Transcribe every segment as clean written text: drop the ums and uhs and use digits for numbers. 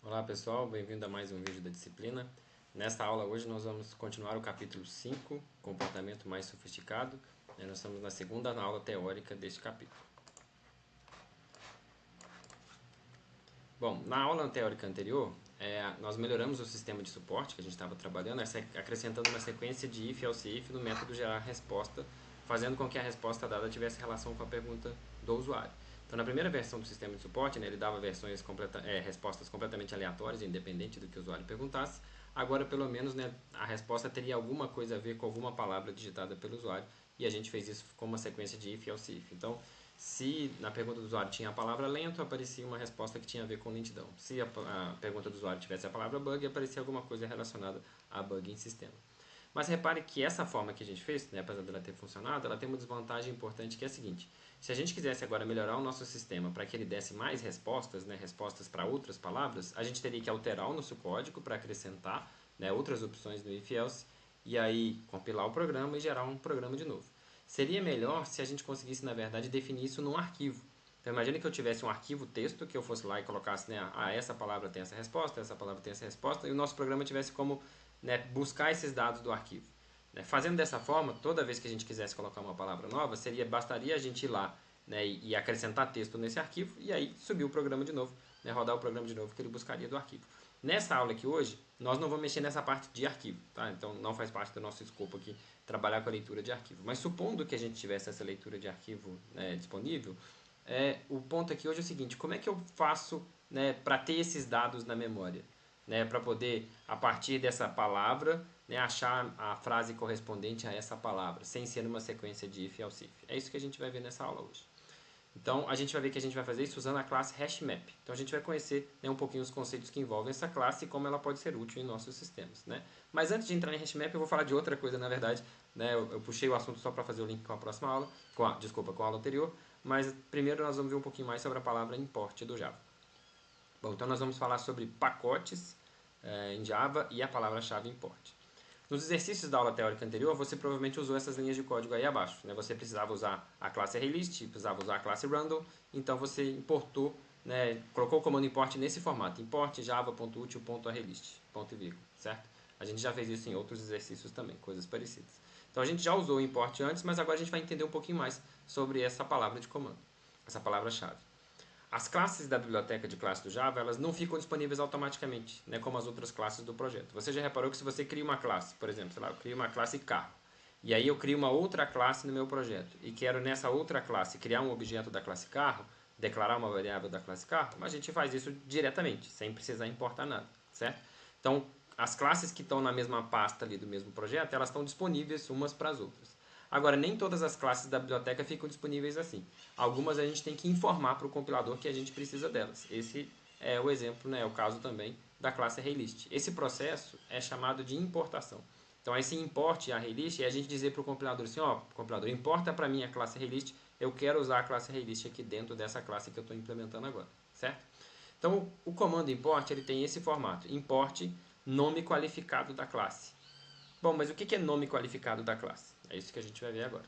Olá pessoal, bem-vindo a mais um vídeo da disciplina. Nesta aula hoje nós vamos continuar o capítulo 5, comportamento mais sofisticado. Nós estamos na segunda aula teórica deste capítulo. Bom, na aula teórica anterior, nós melhoramos o sistema de suporte que a gente estava trabalhando, acrescentando uma sequência de if, else, if no método gerar resposta, fazendo com que a resposta dada tivesse relação com a pergunta do usuário. Então, na primeira versão do sistema de suporte, ele dava respostas completamente aleatórias, independente do que o usuário perguntasse. Agora, pelo menos, a resposta teria alguma coisa a ver com alguma palavra digitada pelo usuário, e a gente fez isso com uma sequência de if, else, if. Então, se na pergunta do usuário tinha a palavra lento, aparecia uma resposta que tinha a ver com lentidão. Se a pergunta do usuário tivesse a palavra bug, aparecia alguma coisa relacionada a bug em sistema. Mas repare que essa forma que a gente fez, apesar dela ter funcionado, ela tem uma desvantagem importante que é a seguinte: se a gente quisesse agora melhorar o nosso sistema para que ele desse mais respostas, respostas para outras palavras, a gente teria que alterar o nosso código para acrescentar outras opções no if else e aí compilar o programa e gerar um programa de novo. Seria melhor se a gente conseguisse, na verdade, definir isso num arquivo. Então, imagine que eu tivesse um arquivo texto que eu fosse lá e colocasse, essa palavra tem essa palavra tem essa resposta, e o nosso programa tivesse como buscar esses dados do arquivo. Fazendo dessa forma, toda vez que a gente quisesse colocar uma palavra nova, bastaria a gente ir lá e acrescentar texto nesse arquivo, e aí subir o programa de novo, rodar o programa de novo que ele buscaria do arquivo. Nessa aula aqui hoje, nós não vamos mexer nessa parte de arquivo, tá? Então não faz parte do nosso escopo aqui trabalhar com a leitura de arquivo. Mas supondo que a gente tivesse essa leitura de arquivo disponível, o ponto aqui hoje é o seguinte: como é que eu faço para ter esses dados na memória? Para poder, a partir dessa palavra, achar a frase correspondente a essa palavra, sem ser numa sequência de if e else if. É isso que a gente vai ver nessa aula hoje. Então, a gente vai ver que a gente vai fazer isso usando a classe HashMap. Então, a gente vai conhecer um pouquinho os conceitos que envolvem essa classe e como ela pode ser útil em nossos sistemas. Mas antes de entrar em HashMap, eu vou falar de outra coisa, na verdade. Eu puxei o assunto só para fazer o link com a próxima aula, com a aula anterior. Mas primeiro nós vamos ver um pouquinho mais sobre a palavra import do Java. Bom, então nós vamos falar sobre pacotes em Java e a palavra-chave import. Nos exercícios da aula teórica anterior, você provavelmente usou essas linhas de código aí abaixo. Você precisava usar a classe ArrayList, precisava usar a classe Random, então você importou, colocou o comando import nesse formato: import java.util.arraylist, ponto e vírgula, certo? A gente já fez isso em outros exercícios também, coisas parecidas. Então a gente já usou o import antes, mas agora a gente vai entender um pouquinho mais sobre essa palavra de comando, essa palavra-chave. As classes da biblioteca de classe do Java, elas não ficam disponíveis automaticamente, como as outras classes do projeto. Você já reparou que se você cria uma classe, por exemplo, sei lá, eu crio uma classe carro, e aí eu crio uma outra classe no meu projeto, e quero nessa outra classe criar um objeto da classe carro, declarar uma variável da classe carro, a gente faz isso diretamente, sem precisar importar nada, certo? Então, as classes que estão na mesma pasta ali do mesmo projeto, elas estão disponíveis umas para as outras. Agora, nem todas as classes da biblioteca ficam disponíveis assim. Algumas a gente tem que informar para o compilador que a gente precisa delas. Esse é o exemplo, é o caso também da classe ArrayList. Esse processo é chamado de importação. Então, esse import ArrayList é a gente dizer para o compilador assim: compilador, importa para mim a classe ArrayList, eu quero usar a classe ArrayList aqui dentro dessa classe que eu estou implementando agora, certo? Então, o comando import ele tem esse formato: import nome qualificado da classe. Bom, mas o que é nome qualificado da classe? É isso que a gente vai ver agora.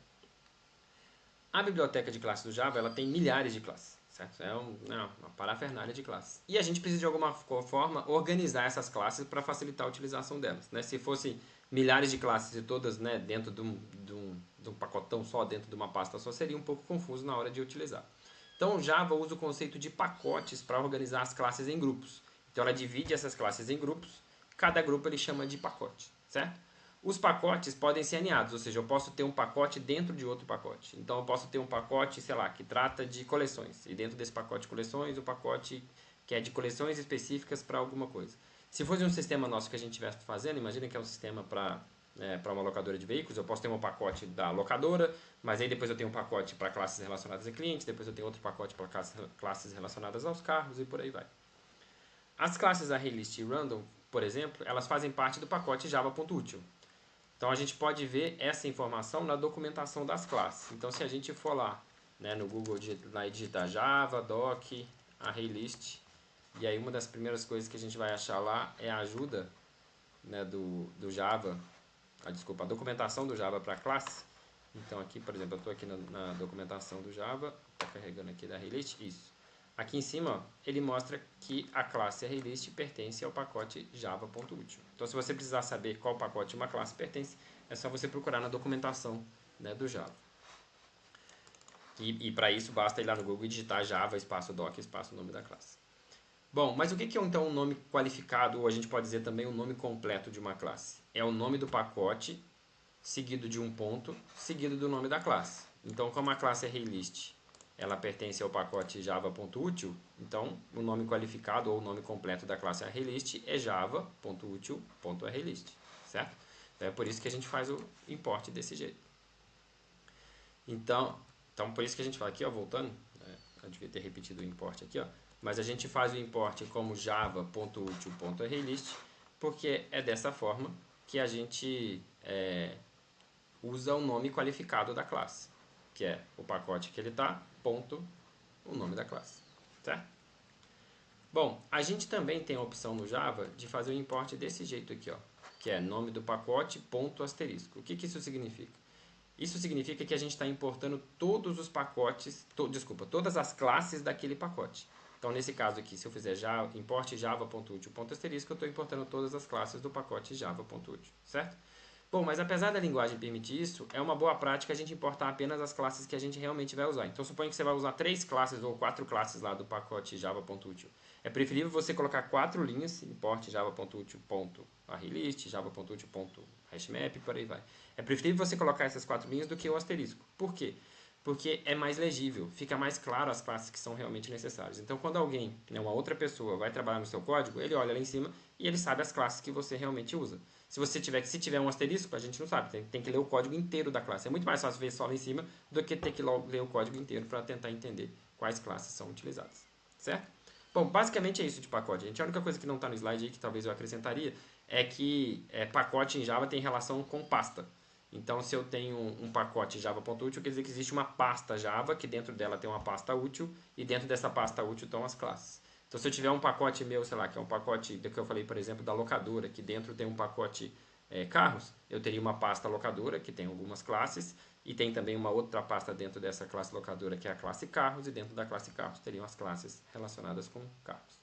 A biblioteca de classes do Java ela tem milhares de classes, certo? É uma parafernália de classes. E a gente precisa de alguma forma organizar essas classes para facilitar a utilização delas. Se fosse milhares de classes e todas dentro de um pacotão só, dentro de uma pasta só, seria um pouco confuso na hora de utilizar. Então o Java usa o conceito de pacotes para organizar as classes em grupos. Então ela divide essas classes em grupos, cada grupo ele chama de pacote, certo? Os pacotes podem ser aninhados, ou seja, eu posso ter um pacote dentro de outro pacote. Então eu posso ter um pacote, sei lá, que trata de coleções. E dentro desse pacote de coleções, o pacote que é de coleções específicas para alguma coisa. Se fosse um sistema nosso que a gente estivesse fazendo, imagina que é um sistema para uma locadora de veículos, eu posso ter um pacote da locadora, mas aí depois eu tenho um pacote para classes relacionadas a clientes, depois eu tenho outro pacote para classes relacionadas aos carros e por aí vai. As classes ArrayList e Random, por exemplo, elas fazem parte do pacote java.util. Então a gente pode ver essa informação na documentação das classes. Então se a gente for lá no Google e digitar Java, Doc, ArrayList, e aí uma das primeiras coisas que a gente vai achar lá é a ajuda do Java, a documentação do Java para a classe. Então aqui, por exemplo, eu estou aqui na documentação do Java, está carregando aqui da ArrayList, isso. Aqui em cima, ó, ele mostra que a classe ArrayList pertence ao pacote java.util. Então, se você precisar saber qual pacote uma classe pertence, é só você procurar na documentação, né, do Java. E para isso, basta ir lá no Google e digitar Java, espaço doc, espaço nome da classe. Bom, mas o que é então um nome qualificado, ou a gente pode dizer também o nome completo de uma classe? É o nome do pacote, seguido de um ponto, seguido do nome da classe. Então, como a classe ArrayList ela pertence ao pacote java.util, então o nome qualificado ou o nome completo da classe ArrayList é java.util.arraylist, certo? Então, é por isso que a gente faz o import desse jeito. Então por isso que a gente fala aqui, ó, voltando, eu devia ter repetido o import aqui, ó, mas a gente faz o import como java.util.arraylist, porque é dessa forma que a gente usa o nome qualificado da classe, que é o pacote que ele está, ponto, o nome da classe, certo? Bom, a gente também tem a opção no Java de fazer o import desse jeito aqui, ó, que é nome do pacote, ponto, asterisco. O que isso significa? Isso significa que a gente está importando todos os pacotes, todas as classes daquele pacote. Então, nesse caso aqui, se eu fizer import java.util.asterisco, eu estou importando todas as classes do pacote java.util, certo? Bom, mas apesar da linguagem permitir isso, é uma boa prática a gente importar apenas as classes que a gente realmente vai usar. Então, suponha que você vai usar 3 classes ou 4 classes lá do pacote java.util. É preferível você colocar 4 linhas, import java.util.arraylist, java.util.hashmap, por aí vai. É preferível você colocar essas 4 linhas do que o asterisco. Por quê? Porque é mais legível, fica mais claro as classes que são realmente necessárias. Então, quando alguém, uma outra pessoa, vai trabalhar no seu código, ele olha lá em cima e ele sabe as classes que você realmente usa. Se tiver um asterisco, a gente não sabe, tem que ler o código inteiro da classe. É muito mais fácil ver só lá em cima do que ter que ler o código inteiro para tentar entender quais classes são utilizadas, certo? Bom, basicamente é isso de pacote, gente. A única coisa que não está no slide aí, que talvez eu acrescentaria, é que pacote em Java tem relação com pasta. Então, se eu tenho um pacote java.util, quer dizer que existe uma pasta Java, que dentro dela tem uma pasta útil, e dentro dessa pasta útil estão as classes. Então, se eu tiver um pacote meu, sei lá, que é um pacote do que eu falei, por exemplo, da locadora, que dentro tem um pacote carros, eu teria uma pasta locadora, que tem algumas classes, e tem também uma outra pasta dentro dessa classe locadora, que é a classe carros, e dentro da classe carros teriam as classes relacionadas com carros.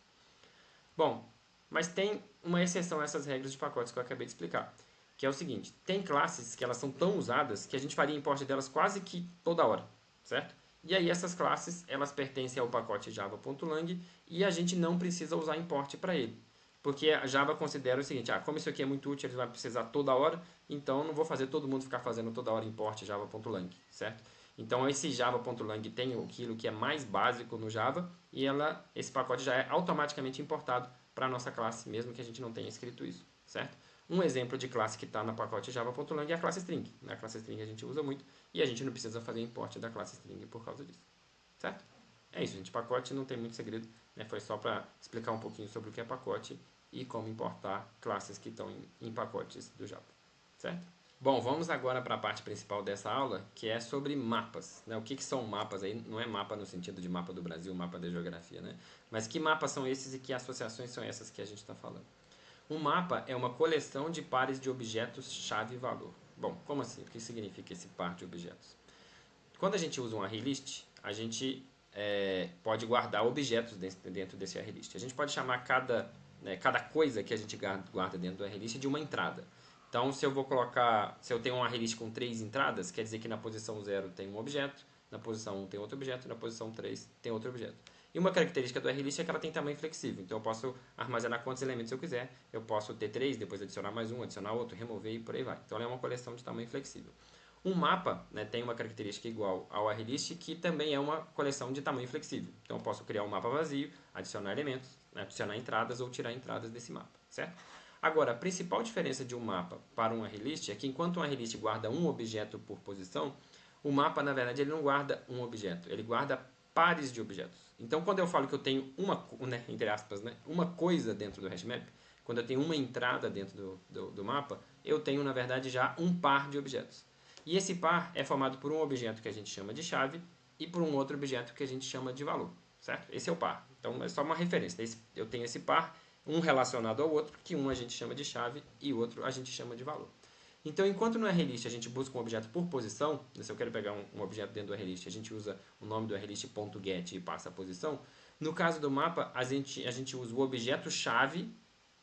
Bom, mas tem uma exceção a essas regras de pacotes que eu acabei de explicar, que é o seguinte: tem classes que elas são tão usadas que a gente faria import delas quase que toda hora, certo? E aí essas classes, elas pertencem ao pacote java.lang e a gente não precisa usar import para ele. Porque a Java considera o seguinte, como isso aqui é muito útil, ele vai precisar toda hora, então não vou fazer todo mundo ficar fazendo toda hora import java.lang, certo? Então esse java.lang tem aquilo que é mais básico no Java e esse pacote já é automaticamente importado para a nossa classe, mesmo que a gente não tenha escrito isso, certo? Um exemplo de classe que está no pacote java.lang é a classe string. A classe string a gente usa muito e a gente não precisa fazer import da classe string por causa disso, certo? É isso, gente. Pacote não tem muito segredo, né? Foi só para explicar um pouquinho sobre o que é pacote e como importar classes que estão em pacotes do Java, certo? Bom, vamos agora para a parte principal dessa aula, que é sobre mapas, né? O que são mapas aí? Não é mapa no sentido de mapa do Brasil, mapa da geografia, né? Mas que mapas são esses e que associações são essas que a gente está falando? Um mapa é uma coleção de pares de objetos chave e valor. Bom, como assim? O que significa esse par de objetos? Quando a gente usa um ArrayList, a gente pode guardar objetos dentro desse ArrayList. A gente pode chamar cada coisa que a gente guarda dentro do ArrayList de uma entrada. Então, se eu tenho um ArrayList com 3 entradas, quer dizer que na posição 0 tem um objeto, na posição 1 tem outro objeto, na posição 3 tem outro objeto. E uma característica do ArrayList é que ela tem tamanho flexível. Então, eu posso armazenar quantos elementos eu quiser. Eu posso ter 3, depois adicionar mais um, adicionar outro, remover e por aí vai. Então, ela é uma coleção de tamanho flexível. Um mapa, né, tem uma característica igual ao ArrayList, que também é uma coleção de tamanho flexível. Então, eu posso criar um mapa vazio, adicionar elementos, adicionar entradas ou tirar entradas desse mapa, certo? Agora, a principal diferença de um mapa para um ArrayList é que enquanto um ArrayList guarda um objeto por posição, o mapa, na verdade, ele não guarda um objeto, ele guarda pares de objetos. Então, quando eu falo que eu tenho entre aspas, uma coisa dentro do hashmap, quando eu tenho uma entrada dentro do mapa, eu tenho, na verdade, já um par de objetos. E esse par é formado por um objeto que a gente chama de chave e por um outro objeto que a gente chama de valor, certo? Esse é o par. Então, é só uma referência. Eu tenho esse par, um relacionado ao outro, que um a gente chama de chave e o outro a gente chama de valor. Então, enquanto no ArrayList a gente busca um objeto por posição, se eu quero pegar um objeto dentro do ArrayList, a gente usa o nome do ArrayList .get e passa a posição, No caso do mapa, a gente usa o objeto-chave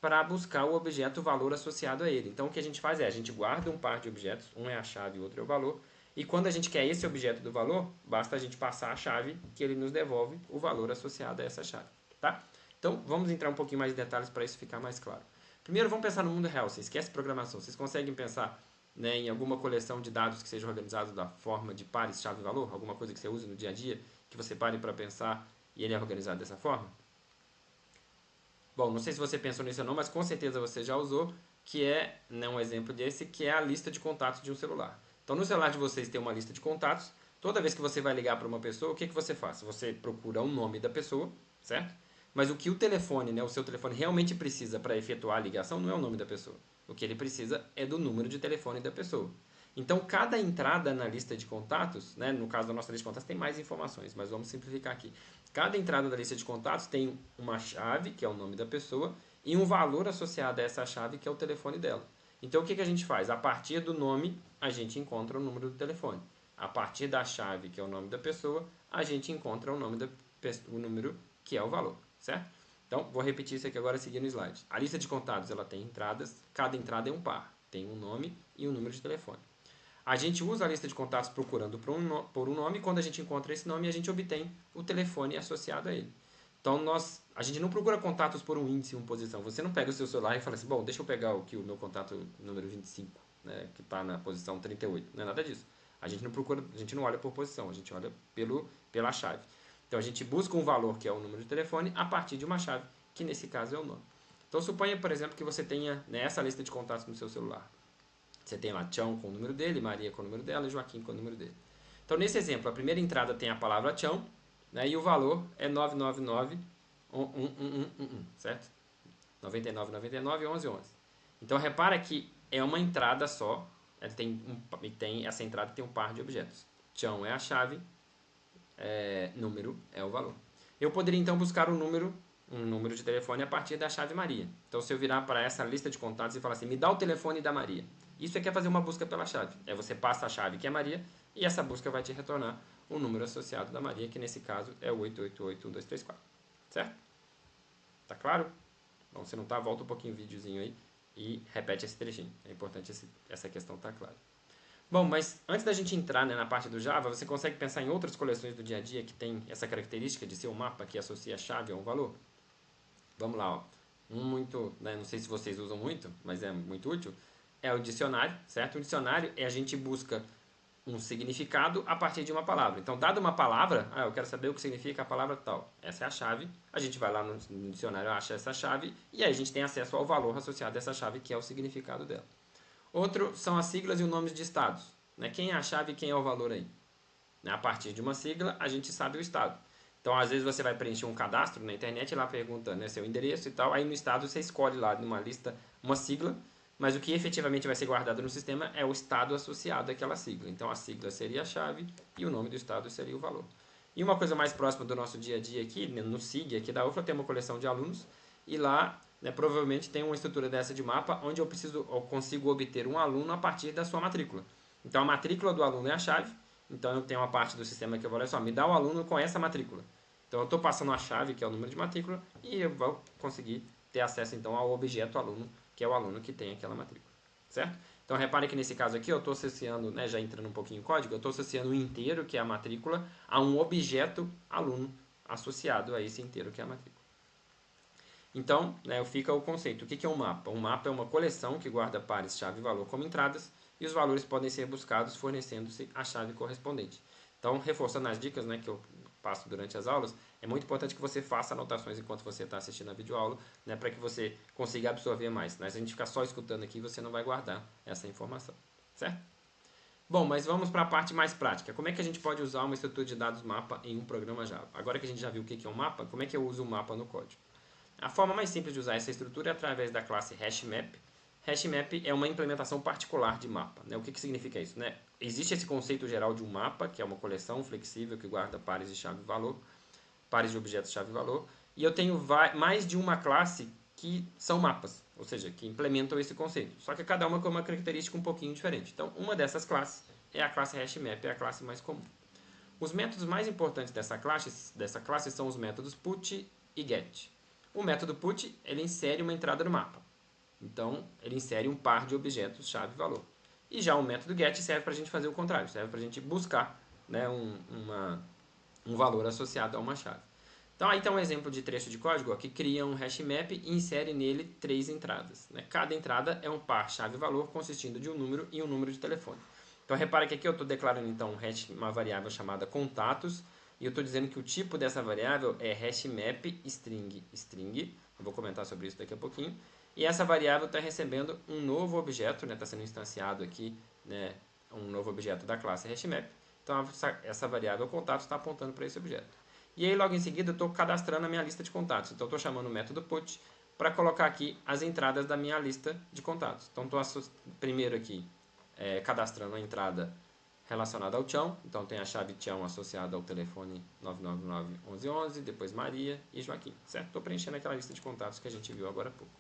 para buscar o objeto valor associado a ele. Então, o que a gente faz é, a gente guarda um par de objetos, um é a chave e o outro é o valor, e quando a gente quer esse objeto do valor, basta a gente passar a chave que ele nos devolve o valor associado a essa chave. Tá? Então, vamos entrar um pouquinho mais em detalhes para isso ficar mais claro. Primeiro, vamos pensar no mundo real. Você esquece programação. Vocês conseguem pensar, né, em alguma coleção de dados que seja organizado da forma de pares, chave e valor? Alguma coisa que você use no dia a dia, que você pare para pensar e ele é organizado dessa forma? Bom, não sei se você pensou nisso ou não, mas com certeza você já usou, que é, né, um exemplo desse, que é a lista de contatos de um celular. Então, no celular de vocês tem uma lista de contatos. Toda vez que você vai ligar para uma pessoa, o que, que você faz? Você procura o nome da pessoa, certo? Mas o que o telefone, né, o seu telefone realmente precisa para efetuar a ligação não é o nome da pessoa. O que ele precisa é do número de telefone da pessoa. Então, cada entrada na lista de contatos, né, no caso da nossa lista de contatos tem mais informações, mas vamos simplificar aqui. Cada entrada da lista de contatos tem uma chave, que é o nome da pessoa, e um valor associado a essa chave, que é o telefone dela. Então, o que, que a gente faz? A partir do nome, a gente encontra o número do telefone. A partir da chave, que é o nome da pessoa, a gente encontra o número, que é o valor, certo? Então, vou repetir isso aqui agora seguindo o slide. A lista de contatos ela tem entradas, cada entrada é um par, tem um nome e um número de telefone. A gente usa a lista de contatos procurando por um nome, e quando a gente encontra esse nome, a gente obtém o telefone associado a ele. Então, a gente não procura contatos por um índice, uma posição. Você não pega o seu celular e fala assim, bom, deixa eu pegar aqui o meu contato número 25, né, que está na posição 38. Não é nada disso. A gente não procura, a gente não olha por posição, a gente olha pela chave. Então, a gente busca um valor, que é o número de telefone, a partir de uma chave, que nesse caso é o nome. Então, suponha, por exemplo, que você tenha, né, essa lista de contatos no seu celular. Você tem lá Tião com o número dele, Maria com o número dela e Joaquim com o número dele. Então, nesse exemplo, a primeira entrada tem a palavra Tião, né, e o valor é 999 certo? 99, 99, 11, 11. Então, repara que é uma entrada só, essa entrada tem um par de objetos. Tião é a chave, número é o valor. Eu poderia, então, buscar um número de telefone a partir da chave Maria. Então, se eu virar para essa lista de contatos e falar assim, me dá o telefone da Maria. Isso aqui é fazer uma busca pela chave. Você passa a chave, que é Maria, e essa busca vai te retornar o número associado da Maria, que nesse caso é o 8881234. Certo? Tá claro? Bom, se não tá, volta um pouquinho o videozinho aí e repete esse trechinho. É importante essa questão estar clara. Bom, mas antes da gente entrar, né, na parte do Java, você consegue pensar em outras coleções do dia a dia que tem essa característica de ser um mapa que associa a chave a um valor? Vamos lá, ó. Né, não sei se vocês usam muito, mas é muito útil, é o dicionário, certo? O dicionário é a gente busca um significado a partir de uma palavra. Então, dada uma palavra, eu quero saber o que significa a palavra tal. Essa é a chave. A gente vai lá no dicionário, acha essa chave e aí a gente tem acesso ao valor associado a essa chave, que é o significado dela. Outro são as siglas e os nomes de estados. Né? Quem é a chave e quem é o valor aí? A partir de uma sigla, a gente sabe o estado. Então, às vezes você vai preencher um cadastro na internet e lá pergunta, né, seu endereço e tal. Aí no estado você escolhe lá numa lista uma sigla, mas o que efetivamente vai ser guardado no sistema é o estado associado àquela sigla. Então, a sigla seria a chave e o nome do estado seria o valor. E uma coisa mais próxima do nosso dia a dia aqui, no SIG aqui da UFLA, tem uma coleção de alunos e lá, né, provavelmente tem uma estrutura dessa de mapa onde eu consigo obter um aluno a partir da sua matrícula. Então, a matrícula do aluno é a chave. Então, eu tenho uma parte do sistema que eu vou olhar só, me dá o aluno com essa matrícula. Então, eu estou passando a chave, que é o número de matrícula, e eu vou conseguir ter acesso, então, ao objeto aluno, que é o aluno que tem aquela matrícula. Certo? Então, repare que nesse caso aqui, eu estou associando, né, já entrando um pouquinho em código, eu estou associando o inteiro, que é a matrícula, a um objeto aluno associado a esse inteiro, que é a matrícula. Então, né, fica o conceito. O que é um mapa? Um mapa é uma coleção que guarda pares chave e valor como entradas, e os valores podem ser buscados fornecendo-se a chave correspondente. Então, reforçando as dicas, né, que eu passo durante as aulas, é muito importante que você faça anotações enquanto você está assistindo a videoaula, né, para que você consiga absorver mais. Né? Se a gente ficar só escutando aqui, você não vai guardar essa informação. Certo? Bom, mas vamos para a parte mais prática. Como é que a gente pode usar uma estrutura de dados mapa em um programa Java? Agora que a gente já viu o que é um mapa, como é que eu uso o mapa no código? A forma mais simples de usar essa estrutura é através da classe HashMap. HashMap é uma implementação particular de mapa. Né? O que significa isso? Né? Existe esse conceito geral de um mapa, que é uma coleção flexível que guarda pares de chave e valor, pares de objetos chave e valor, e eu tenho mais de uma classe que são mapas, ou seja, que implementam esse conceito. Só que cada uma com uma característica um pouquinho diferente. Então, uma dessas classes é a classe HashMap, é a classe mais comum. Os métodos mais importantes dessa classe são os métodos put e get. O método put, ele insere uma entrada no mapa. Então, ele insere um par de objetos chave e valor. E já o método get serve para a gente fazer o contrário, serve para a gente buscar, né, um valor associado a uma chave. Então, aí está um exemplo de trecho de código ó, que cria um hash map e insere nele 3 entradas. Né? Cada entrada é um par chave-valor consistindo de um número e um número de telefone. Então, repara que aqui eu estou declarando então uma variável chamada contatos e eu estou dizendo que o tipo dessa variável é hashmap string. Eu vou comentar sobre isso daqui a pouquinho. E essa variável está recebendo um novo objeto, está sendo instanciado aqui, né, um novo objeto da classe hashmap. Então, essa variável contatos está apontando para esse objeto. E aí, logo em seguida, eu estou cadastrando a minha lista de contatos. Então, eu estou chamando o método put para colocar aqui as entradas da minha lista de contatos. Então, estou primeiro aqui cadastrando a entrada relacionada ao Tião. Então, tem a chave Tião associada ao telefone 999-1111, depois Maria e Joaquim, certo? Estou preenchendo aquela lista de contatos que a gente viu agora há pouco.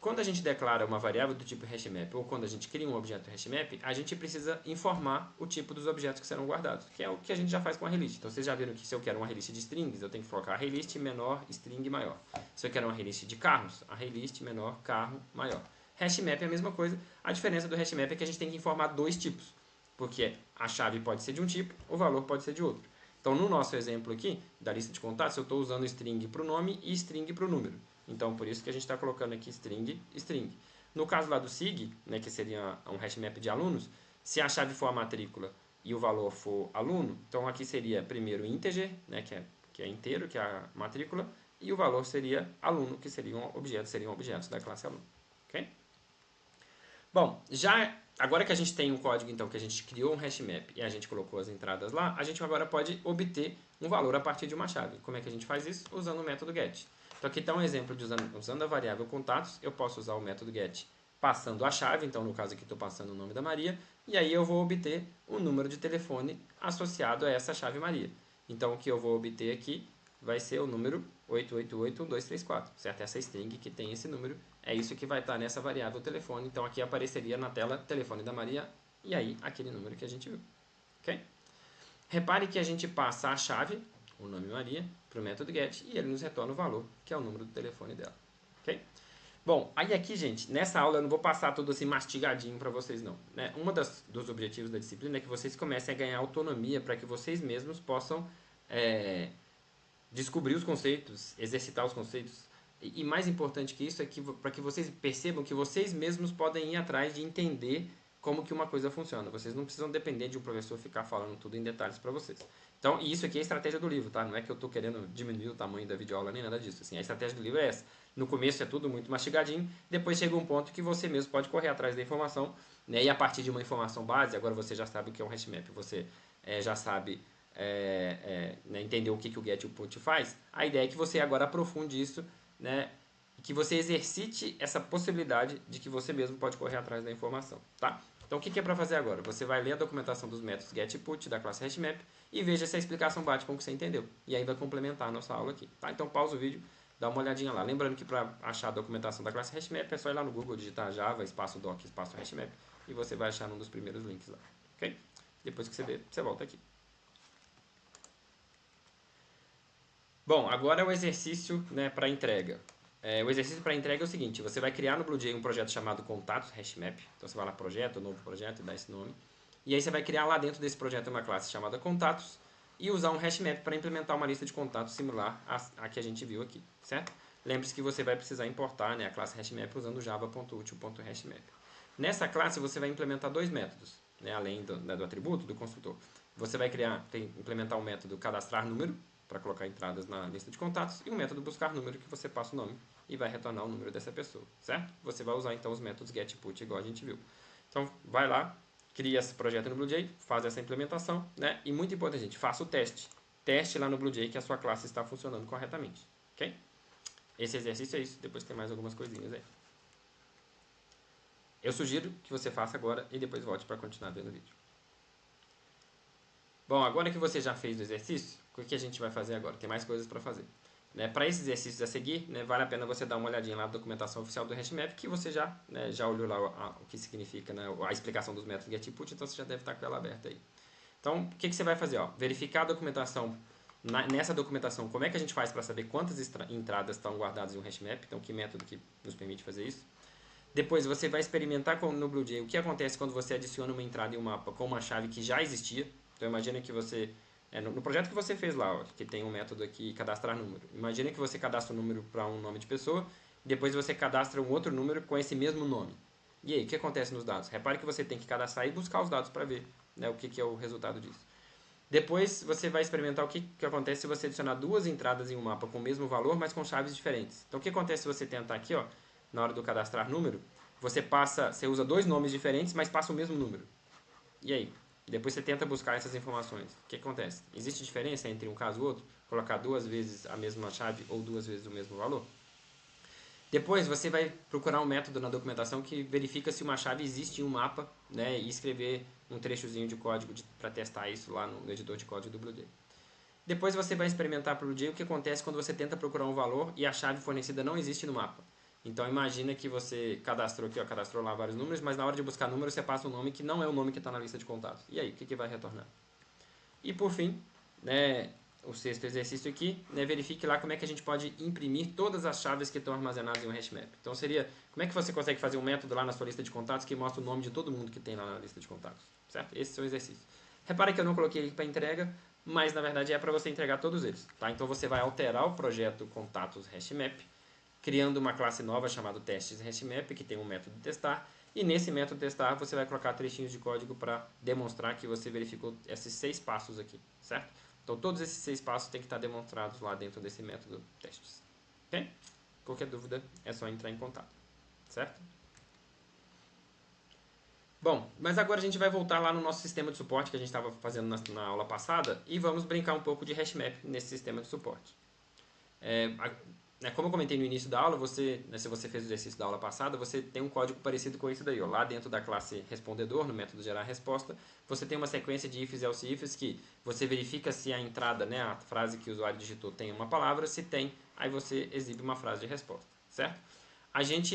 Quando a gente declara uma variável do tipo hashmap ou quando a gente cria um objeto hashmap, a gente precisa informar o tipo dos objetos que serão guardados, que é o que a gente já faz com a arraylist. Então, vocês já viram que se eu quero uma arraylist de strings, eu tenho que colocar arraylist menor, string maior. Se eu quero uma arraylist de carros, arraylist menor, carro maior. Hashmap é a mesma coisa. A diferença do hashmap é que a gente tem que informar dois tipos, porque a chave pode ser de um tipo, o valor pode ser de outro. Então, no nosso exemplo aqui, da lista de contatos, eu estou usando string para o nome e string para o número. Então, por isso que a gente está colocando aqui string. No caso lá do SIG, né, que seria um hashmap de alunos, se a chave for a matrícula e o valor for aluno, então aqui seria primeiro integer, né, que é inteiro, que é a matrícula, e o valor seria aluno, que seriam objetos da classe aluno. Ok? Bom, agora que a gente tem um código, então, que a gente criou um hashmap e a gente colocou as entradas lá, a gente agora pode obter um valor a partir de uma chave. Como é que a gente faz isso? Usando o método get. Então, aqui está um exemplo de usando a variável contatos, eu posso usar o método get passando a chave, então no caso aqui estou passando o nome da Maria, e aí eu vou obter o número de telefone associado a essa chave Maria. Então, o que eu vou obter aqui vai ser o número 8881234, certo? Essa string que tem esse número, é isso que vai estar nessa variável telefone. Então, aqui apareceria na tela telefone da Maria, e aí aquele número que a gente viu, ok? Repare que a gente passa a chave, o nome Maria, para o método get e ele nos retorna o valor, que é o número do telefone dela. Ok? Bom, aí aqui, gente, nessa aula eu não vou passar tudo assim mastigadinho para vocês não. Né? Dos objetivos da disciplina é que vocês comecem a ganhar autonomia para que vocês mesmos possam descobrir os conceitos, exercitar os conceitos. E mais importante que isso é que para que vocês percebam que vocês mesmos podem ir atrás de entender como que uma coisa funciona. Vocês não precisam depender de um professor ficar falando tudo em detalhes para vocês. Então, e isso aqui é a estratégia do livro, tá? Não é que eu estou querendo diminuir o tamanho da videoaula nem nada disso. Assim, a estratégia do livro é essa. No começo é tudo muito mastigadinho, depois chega um ponto que você mesmo pode correr atrás da informação, né? E a partir de uma informação base, agora você já sabe o que é um hashmap, você já sabe né, entender o que o get e o put faz. A ideia é que você agora aprofunde isso, né? Que você exercite essa possibilidade de que você mesmo pode correr atrás da informação, tá? Então, o que é para fazer agora? Você vai ler a documentação dos métodos get e put da classe hashmap e veja se a explicação bate com o que você entendeu. E aí vai complementar a nossa aula aqui, tá? Então, pausa o vídeo, dá uma olhadinha lá. Lembrando que para achar a documentação da classe hashmap é só ir lá no Google, digitar Java, espaço doc, espaço hashmap e você vai achar um dos primeiros links lá, ok? Depois que você ver, você volta aqui. Bom, agora é o exercício, né, para entrega. O exercício para entrega é o seguinte, você vai criar no BlueJ um projeto chamado Contatos Hashmap. Então você vai lá, projeto, novo projeto, e dá esse nome. E aí você vai criar lá dentro desse projeto uma classe chamada Contatos e usar um hashmap para implementar uma lista de contatos similar à que a gente viu aqui, certo? Lembre-se que você vai precisar importar, né, a classe hashmap usando java.util.hashmap. Nessa classe você vai implementar dois métodos, né, além do atributo do construtor. Você vai implementar um método cadastrar número, para colocar entradas na lista de contatos, e um método buscar número que você passa o nome e vai retornar o número dessa pessoa, certo? Você vai usar então os métodos get e put igual a gente viu. Então, vai lá, cria esse projeto no BlueJ, faz essa implementação, né? E muito importante, gente, faça o teste. Teste lá no BlueJ que a sua classe está funcionando corretamente, ok? Esse exercício é isso, depois tem mais algumas coisinhas aí. Eu sugiro que você faça agora e depois volte para continuar vendo o vídeo. Bom, agora que você já fez o exercício, o que a gente vai fazer agora? Tem mais coisas para fazer. Né, para esses exercícios a seguir, né, vale a pena você dar uma olhadinha lá na documentação oficial do hashmap, que você já olhou lá o que significa, né, a explicação dos métodos get e put, então você já deve estar com ela aberta aí. Então, o que você vai fazer? Ó, verificar a documentação. Nessa documentação, como é que a gente faz para saber quantas entradas estão guardadas em um hashmap? Então, que método que nos permite fazer isso? Depois, você vai experimentar no BlueJ o que acontece quando você adiciona uma entrada em um mapa com uma chave que já existia. Então, imagina que você... no projeto que você fez lá, ó, que tem um método aqui, cadastrar número. Imagina que você cadastra um número para um nome de pessoa, depois você cadastra um outro número com esse mesmo nome. E aí, o que acontece nos dados? Repare que você tem que cadastrar e buscar os dados para ver, né, o que é o resultado disso. Depois você vai experimentar o que acontece se você adicionar duas entradas em um mapa com o mesmo valor, mas com chaves diferentes. Então o que acontece se você tentar aqui, ó, na hora do cadastrar número, você usa dois nomes diferentes, mas passa o mesmo número. E aí? Depois você tenta buscar essas informações. O que acontece? Existe diferença entre um caso e outro? Colocar duas vezes a mesma chave ou duas vezes o mesmo valor? Depois você vai procurar um método na documentação que verifica se uma chave existe em um mapa, né, e escrever um trechozinho de código para testar isso lá no editor de código do BlueJ. Depois você vai experimentar para o BlueJ o que acontece quando você tenta procurar um valor e a chave fornecida não existe no mapa. Então imagina que você cadastrou aqui, ó, cadastrou lá vários números, mas na hora de buscar número você passa um nome que não é o nome que está na lista de contatos. E aí, o que vai retornar? E por fim, né, o sexto exercício aqui, né, verifique lá como é que a gente pode imprimir todas as chaves que estão armazenadas em um hashmap. Então seria, como é que você consegue fazer um método lá na sua lista de contatos que mostra o nome de todo mundo que tem lá na lista de contatos, certo? Esse é o exercício. Repare que eu não coloquei ele para entrega, mas na verdade é para você entregar todos eles, tá? Então você vai alterar o projeto contatos hashmap, criando uma classe nova chamada testes hashmap, que tem um método testar, e nesse método testar você vai colocar trechinhos de código para demonstrar que você verificou esses 6 passos aqui, certo? Então todos esses 6 passos têm que estar demonstrados lá dentro desse método testes. Ok? Qualquer dúvida é só entrar em contato, certo? Bom, mas agora a gente vai voltar lá no nosso sistema de suporte que a gente estava fazendo na aula passada e vamos brincar um pouco de hashmap nesse sistema de suporte. Como eu comentei no início da aula, se você fez o exercício da aula passada, você tem um código parecido com isso daí. Ó. Lá dentro da classe respondedor, no método gerar resposta, você tem uma sequência de ifs e else ifs que você verifica se a entrada, né, a frase que o usuário digitou tem uma palavra, se tem, aí você exibe uma frase de resposta, certo?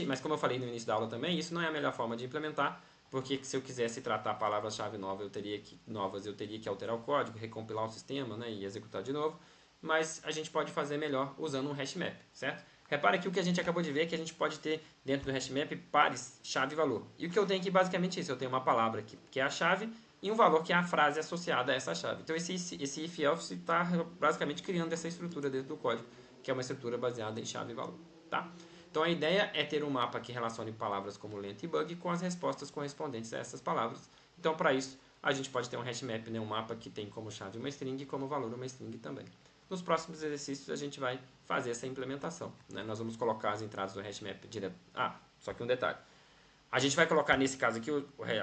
Mas como eu falei no início da aula também, isso não é a melhor forma de implementar, porque se eu quisesse tratar palavras-chave novas, eu teria que alterar o código, recompilar o sistema, né, e executar de novo. Mas a gente pode fazer melhor usando um hashmap, certo? Repara que o que a gente acabou de ver é que a gente pode ter dentro do hashmap pares chave e valor. E o que eu tenho aqui basicamente é isso, eu tenho uma palavra que é a chave e um valor que é a frase associada a essa chave. Então esse if else está basicamente criando essa estrutura dentro do código, que é uma estrutura baseada em chave e valor, tá? Então a ideia é ter um mapa que relacione palavras como lento e bug com as respostas correspondentes a essas palavras. Então para isso a gente pode ter um hashmap, né, um mapa que tem como chave uma string e como valor uma string também. Nos próximos exercícios a gente vai fazer essa implementação, né? Nós vamos colocar as entradas do hashmap direto. Só que um detalhe. A gente vai colocar nesse caso aqui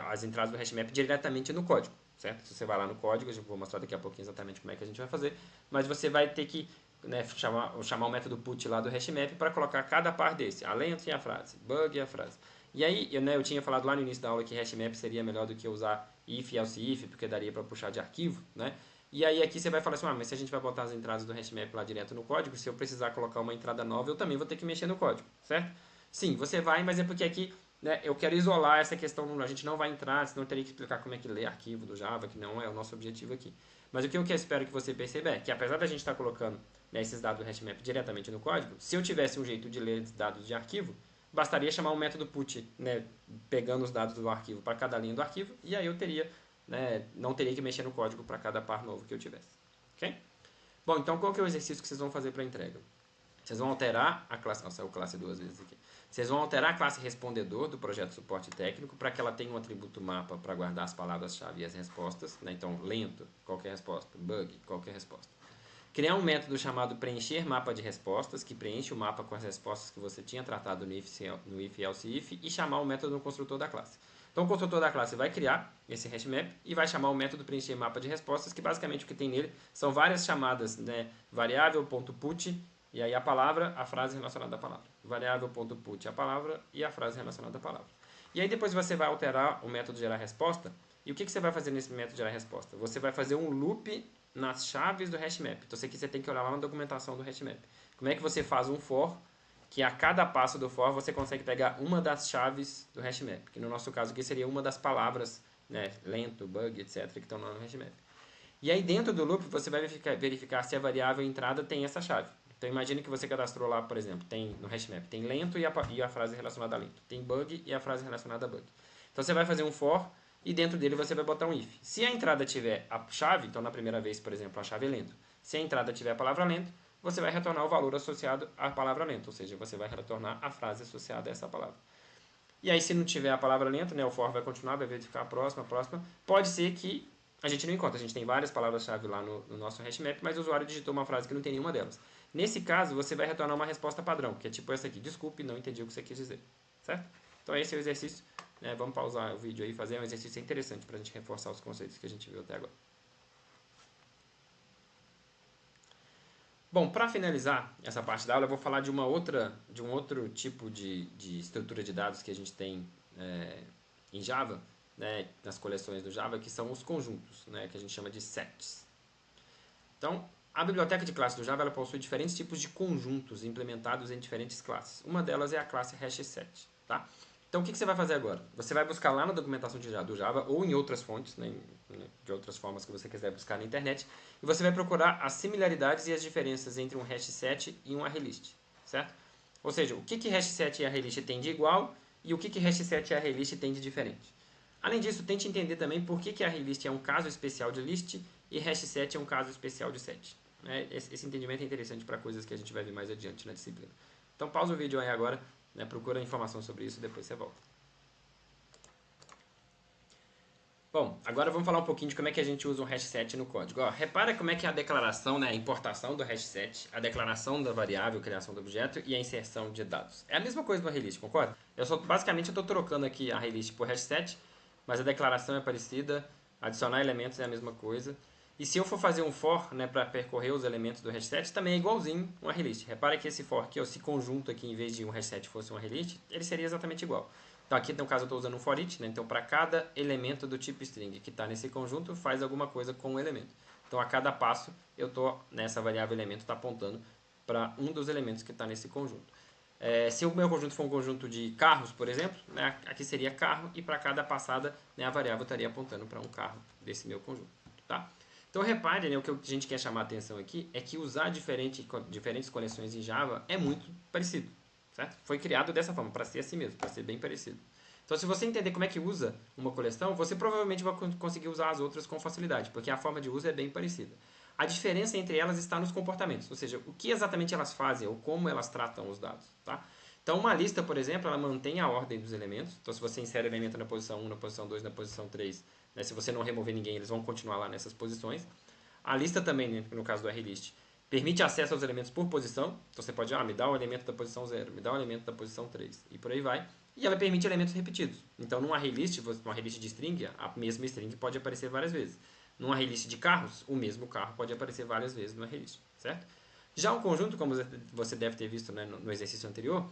as entradas do hashmap diretamente no código, certo? Se você vai lá no código, eu vou mostrar daqui a pouquinho exatamente como é que a gente vai fazer, mas você vai ter que, né, chamar o método put lá do hashmap para colocar cada par desse, a length e a frase, bug e a frase. E aí, eu tinha falado lá no início da aula que hashmap seria melhor do que usar if, else if, porque daria para puxar de arquivo, né? E aí aqui você vai falar assim, mas se a gente vai botar as entradas do hashmap lá direto no código, se eu precisar colocar uma entrada nova, eu também vou ter que mexer no código, certo? Sim, você vai, mas é porque aqui, né, eu quero isolar essa questão, a gente não vai entrar, senão eu teria que explicar como é que lê arquivo do Java, que não é o nosso objetivo aqui. Mas o que eu espero que você perceba é que apesar da gente estar colocando, né, esses dados do hashmap diretamente no código, se eu tivesse um jeito de ler dados de arquivo, bastaria chamar um método put, né, pegando os dados do arquivo para cada linha do arquivo, e aí eu teria, né, não teria que mexer no código para cada par novo que eu tivesse. Ok? Bom, então qual que é o exercício que vocês vão fazer para a entrega? Vocês vão alterar a classe... Nossa, saiu classe duas vezes aqui. Vocês vão alterar a classe respondedor do projeto suporte técnico para que ela tenha um atributo mapa para guardar as palavras-chave e as respostas. Né? Então, lento, qualquer resposta. Bug, qualquer resposta. Criar um método chamado preencher mapa de respostas, que preenche o mapa com as respostas que você tinha tratado no if, else, if, e chamar o método no construtor da classe. Então o construtor da classe vai criar esse hashmap e vai chamar o método preencher mapa de respostas, que basicamente o que tem nele são várias chamadas, né? Variável.put, e aí a palavra, a frase relacionada à palavra. Variável.put, a palavra e a frase relacionada à palavra. E aí depois você vai alterar o método gerar resposta. E o que você vai fazer nesse método gerar resposta? Você vai fazer um loop nas chaves do hashmap. Então isso aqui você tem que olhar lá na documentação do hashmap. Como é que você faz um for, que a cada passo do for você consegue pegar uma das chaves do hashmap. Que no nosso caso aqui seria uma das palavras, né, lento, bug, etc. que estão lá no hashmap. E aí dentro do loop você vai verificar se a variável entrada tem essa chave. Então imagine que você cadastrou lá, por exemplo, tem no hashmap, tem lento e a frase relacionada a lento. Tem bug e a frase relacionada a bug. Então você vai fazer um for e dentro dele você vai botar um if. Se a entrada tiver a chave, então na primeira vez, por exemplo, a chave é lento. Se a entrada tiver a palavra lento, você vai retornar o valor associado à palavra lento, ou seja, você vai retornar a frase associada a essa palavra. E aí se não tiver a palavra lento, né, o for vai continuar, vai verificar a próxima. Pode ser que a gente não encontra, a gente tem várias palavras-chave lá no nosso hashmap, mas o usuário digitou uma frase que não tem nenhuma delas. Nesse caso, você vai retornar uma resposta padrão, que é tipo essa aqui: desculpe, não entendi o que você quis dizer. Certo? Então esse é o exercício. Né? Vamos pausar o vídeo aí e fazer um exercício interessante para a gente reforçar os conceitos que a gente viu até agora. Bom, para finalizar essa parte da aula, eu vou falar de um outro tipo de estrutura de dados que a gente tem em Java, né, nas coleções do Java, que são os conjuntos, né, que a gente chama de sets. Então, a biblioteca de classes do Java ela possui diferentes tipos de conjuntos implementados em diferentes classes. Uma delas é a classe hashset. Tá? Então, o que você vai fazer agora? Você vai buscar lá na documentação do Java ou em outras fontes, né, de outras formas que você quiser buscar na internet, e você vai procurar as similaridades e as diferenças entre um hashset e um arraylist. Certo? Ou seja, o que hashset e arraylist tem de igual e o que hashset e arraylist tem de diferente. Além disso, tente entender também por que arraylist é um caso especial de list e hashset é um caso especial de set. Esse entendimento é interessante para coisas que a gente vai ver mais adiante na disciplina. Então pausa o vídeo aí agora, né, procura informação sobre isso e depois você volta. Bom, agora vamos falar um pouquinho de como é que a gente usa um hashset no código. Ó, repara como é que é a declaração, né, a importação do hashset, a declaração da variável, a criação do objeto e a inserção de dados. É a mesma coisa do arraylist, concorda? Basicamente eu estou trocando aqui a arraylist por hashset, mas a declaração é parecida, adicionar elementos é a mesma coisa. E se eu for fazer um for, né, para percorrer os elementos do hashset, também é igualzinho um arraylist. Repara que esse for aqui, esse conjunto aqui, em vez de um hashset fosse um arraylist, ele seria exatamente igual. Então aqui no caso eu estou usando um for each, né? Então para cada elemento do tipo string que está nesse conjunto, faz alguma coisa com o elemento. Então a cada passo eu estou, nessa variável elemento, está apontando para um dos elementos que está nesse conjunto. Se o meu conjunto for um conjunto de carros, por exemplo, né, aqui seria carro e para cada passada, né, a variável estaria apontando para um carro desse meu conjunto. Tá? Então repare, né, o que a gente quer chamar a atenção aqui é que usar diferentes coleções em Java é muito parecido. Certo? Foi criado dessa forma, para ser assim mesmo, para ser bem parecido. Então se você entender como é que usa uma coleção, você provavelmente vai conseguir usar as outras com facilidade, porque a forma de uso é bem parecida. A diferença entre elas está nos comportamentos, ou seja, o que exatamente elas fazem ou como elas tratam os dados. Tá? Então uma lista, por exemplo, ela mantém a ordem dos elementos. Então se você insere elemento na posição 1, na posição 2, na posição 3, né, se você não remover ninguém, eles vão continuar lá nessas posições. A lista também, né, no caso do arraylist, permite acesso aos elementos por posição. Então você pode, me dá o elemento da posição 0, me dá o elemento da posição 3 e por aí vai. E ela permite elementos repetidos. Então num arraylist de string, a mesma string pode aparecer várias vezes. Num arraylist de carros, o mesmo carro pode aparecer várias vezes no arraylist, certo? Já um conjunto, como você deve ter visto, né, no exercício anterior,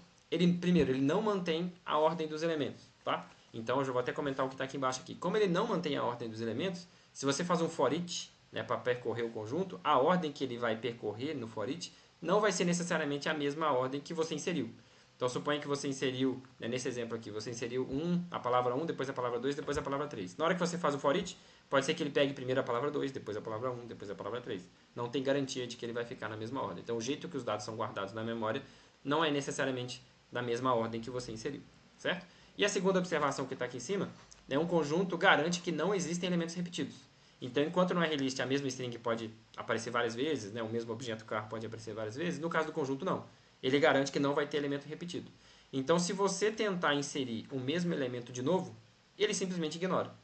primeiro, ele não mantém a ordem dos elementos, tá? Então eu já vou até comentar o que está aqui embaixo aqui. Como ele não mantém a ordem dos elementos, se você faz um for each, né, para percorrer o conjunto, a ordem que ele vai percorrer no for each não vai ser necessariamente a mesma ordem que você inseriu. Então suponha que você inseriu, né, nesse exemplo aqui, você inseriu a palavra 1, depois a palavra 2, depois a palavra 3. Na hora que você faz o for each, pode ser que ele pegue primeiro a palavra 2, depois a palavra 1, depois a palavra 3. Não tem garantia de que ele vai ficar na mesma ordem. Então o jeito que os dados são guardados na memória não é necessariamente da mesma ordem que você inseriu, certo? E a segunda observação que está aqui em cima, né, um conjunto garante que não existem elementos repetidos. Então, enquanto no arraylist a mesma string pode aparecer várias vezes, né, o mesmo objeto car pode aparecer várias vezes, no caso do conjunto não. Ele garante que não vai ter elemento repetido. Então, se você tentar inserir o mesmo elemento de novo, ele simplesmente ignora.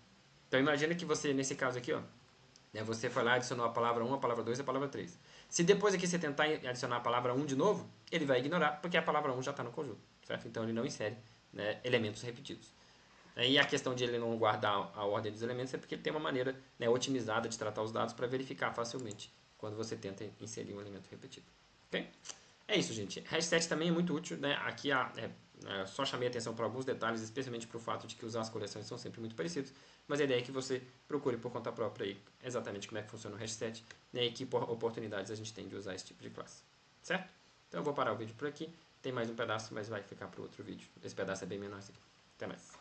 Então, imagina que você, nesse caso aqui, você foi lá e adicionou a palavra 1, a palavra 2 e a palavra 3. Se depois aqui você tentar adicionar a palavra 1 de novo, ele vai ignorar, porque a palavra 1 já está no conjunto, certo? Então, ele não insere, né, elementos repetidos. E a questão de ele não guardar a ordem dos elementos é porque ele tem uma maneira, né, otimizada de tratar os dados para verificar facilmente quando você tenta inserir um elemento repetido. Ok? É isso, gente. Hashset também é muito útil. Né? Aqui só chamei atenção para alguns detalhes, especialmente para o fato de que as coleções são sempre muito parecidas. Mas a ideia é que você procure por conta própria aí exatamente como é que funciona o hashset, né, e que oportunidades a gente tem de usar esse tipo de classe. Certo? Então eu vou parar o vídeo por aqui. Tem mais um pedaço, mas vai ficar para o outro vídeo. Esse pedaço é bem menor aqui. Até mais.